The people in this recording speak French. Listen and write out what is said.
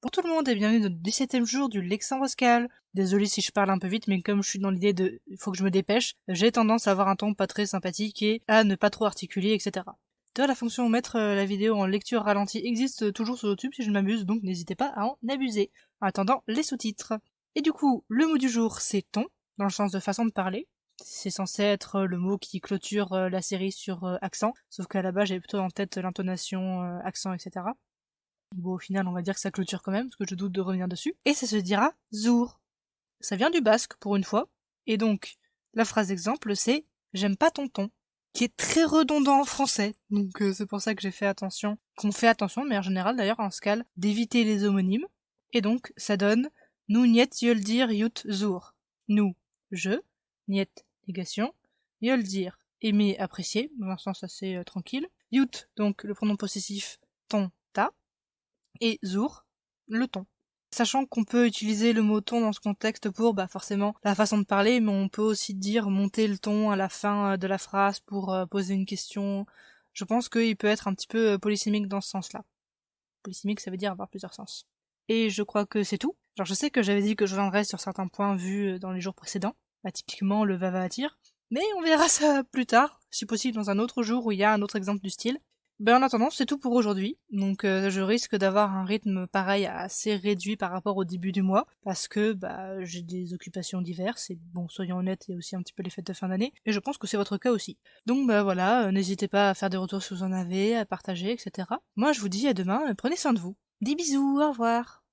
Pour tout le monde et bienvenue dans le 17e jour du Lexin Pascal. Désolé si je parle un peu vite, mais comme je suis dans l'idée de faut que je me dépêche, j'ai tendance à avoir un ton pas très sympathique et à ne pas trop articuler, etc. D'ailleurs, la fonction mettre la vidéo en lecture ralentie existe toujours sur YouTube si je ne m'abuse, donc n'hésitez pas à en abuser. En attendant, les sous-titres. Et du coup, le mot du jour, c'est ton, dans le sens de façon de parler. C'est censé être le mot qui clôture la série sur accent, sauf qu'à la base j'avais plutôt en tête l'intonation, accent, etc. Bon, au final, on va dire que ça clôture quand même, parce que je doute de revenir dessus. Et ça se dira zour. Ça vient du basque, pour une fois. Et donc, la phrase exemple, c'est j'aime pas ton ton, qui est très redondant en français. Donc, c'est pour ça que j'ai fait attention, qu'on fait attention, mais en général, d'ailleurs, en scale, d'éviter les homonymes. Et donc, ça donne nous niet dire yut zour. Nous, je, niet, négation, dire aimer, apprécier, dans un sens assez tranquille. Yut, donc le pronom possessif, ton, ta. Et zour, le ton. Sachant qu'on peut utiliser le mot ton dans ce contexte pour, forcément, la façon de parler, mais on peut aussi dire monter le ton à la fin de la phrase pour poser une question. Je pense qu'il peut être un petit peu polysémique dans ce sens-là. Polysémique, ça veut dire avoir plusieurs sens. Et je crois que c'est tout. Genre, je sais que j'avais dit que je reviendrais sur certains points vus dans les jours précédents. Typiquement, le va-va-attire. Mais on verra ça plus tard, si possible dans un autre jour où il y a un autre exemple du style. En attendant, c'est tout pour aujourd'hui. Donc je risque d'avoir un rythme pareil assez réduit par rapport au début du mois parce que j'ai des occupations diverses et bon, soyons honnêtes, il y a aussi un petit peu les fêtes de fin d'année et je pense que c'est votre cas aussi. Donc voilà, n'hésitez pas à faire des retours si vous en avez, à partager, etc. Moi je vous dis à demain, prenez soin de vous. Des bisous, au revoir.